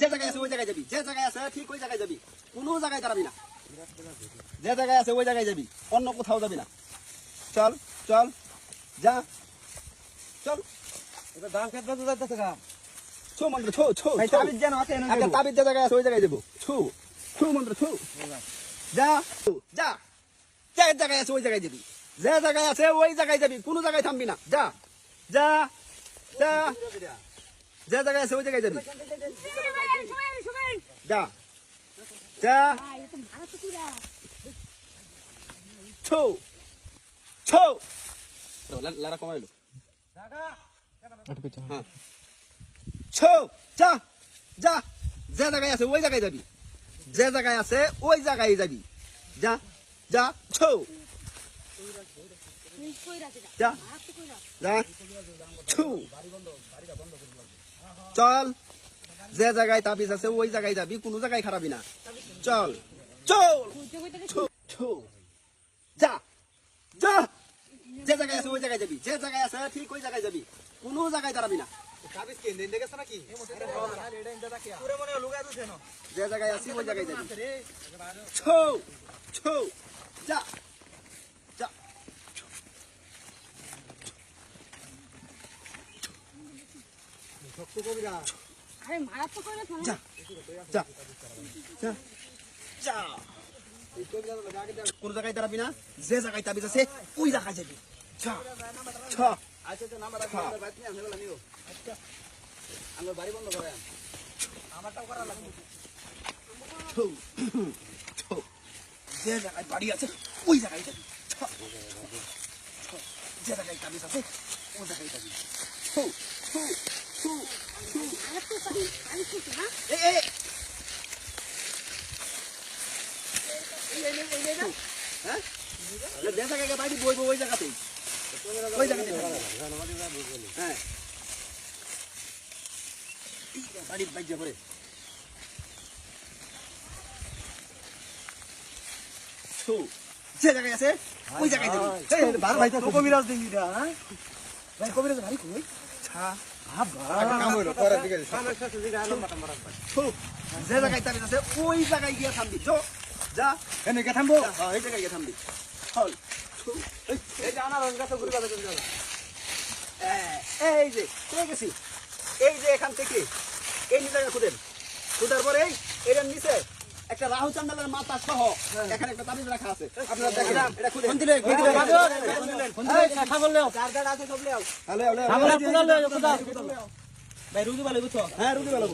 যে জায়গায় আছে ওই জায়গায় যাবি, যে জায়গায় আছে ঠিক ওই জায়গায় যাবি, কোনো জায়গায় দাঁড়াবি না। যে জায়গায় আছে ওই জায়গায় যাবি, অন্য কোথাও যাবি না। চল চল যা চল। এটা দাম খেতে তো যাইতেছে গা। ছু মন্ত্র ছু ছু ভাই তাবিজ যেন আছে এনে একটা দেবো। তাবিজ যে জায়গায় আছে ওই জায়গায় যাবো। ছু ছু মন্ত্র ছু যা যা। যে জায়গায় আছে ওই জায়গায় যাবি, যে জায়গায় আছে ওই জায়গায় যাবি, কোনো জায়গায় থামবি না। যা যা যা। যে জায়গায় আছে ওই জায়গায় যাবি, যা যা। ছু ছু লারা কমাইলো। হ্যাঁ ছু যা যা। যে জায়গায় আছে ওই জায়গায় যাবি, যে জায়গায় আছে ওই জায়গায় যাবি। যা যা ছু যা যা ছু। চল যে জায়গায় তাবিজ আছে ওই জায়গায় যাবি, কোনো জায়গায় খারাপি না। চল চল ছু ছু যা যা। যে জায়গায় আছে ওই জায়গায় যাবি, যে জায়গায় আছে ঠিক ওই জায়গায় যাবি, কোনো জায়গায় দাঁড়াবি না। তাবিজ কি নেন দেখছ নাকি? পুরো মনে লুগাই দিছে না। যে জায়গায় আছি ওই জায়গায় যাবি। ছু ছু যা যা। শক্ত কবিরা। আরে মারা তো করে ফোন। যা যা যা যা। এই কবিরা তো আগে দাও। কোন জায়গায় দাঁড়াবি না, যে জায়গায় তাবিজ আছে ওই জায়গায় যাবি। যা ছ আচ্ছা তো নাম্বার আছে আমাদের বাইতে নিয়ে আসলে নিও। আচ্ছা আমরা বাড়ি বন্ধ করেন। আমারটাও করা লাগবে। ছু ছু। যে জায়গায় বাড়ি আছে ওই জায়গায় যাবি। ছ ছ। যে জায়গায় তাবিজ আছে ওই জায়গায় যাবি। ছু ছু ছু ছু। মারা তো করে আমি তো না। এই এই হ্যাঁ যে জায়গায় বাড়ি বইবো ওই জায়গাতেই, ওই জায়গাতে হ্যাঁ বাড়ির বাইর পরে ছু। যে জায়গায় আছে ওই জায়গায় যাবি। বার ভাই তো কবিরাজ দিন দিদা হ্যাঁ ভাই কবিরাজ ভাই কই ছা একটা কাম হইলো পরে দিকে সামনে সাথে দিকে আলো মাথা মারা ছু। যে জায়গায় তাবিজ আছে ওই জায়গায় গিয়ে থামবি। যো যা এনে কে থামবো হ্যাঁ এই জায়গায় গিয়ে থামবি। চল ছু। এই যে আনার গাছে ঘুরে যাবে তুমি জানো এই যে পেয়ে গেছি, এই যে এখান থেকে এই জায়গা খুদেন, খুদার পরে এটার নিচে একটা রাহু চান্দালের মাথা সহ এখানে একটা তাবিজ রাখা আছে। আপনারা দেখেন এটা খুদেন। কথা বললেও চার চার আছে সব লেও হ্যালো হ্যালো আমরা কোদাল লও কোদাল ভাই রুগী ভালো বুঝছো? হ্যাঁ রুগী ভালো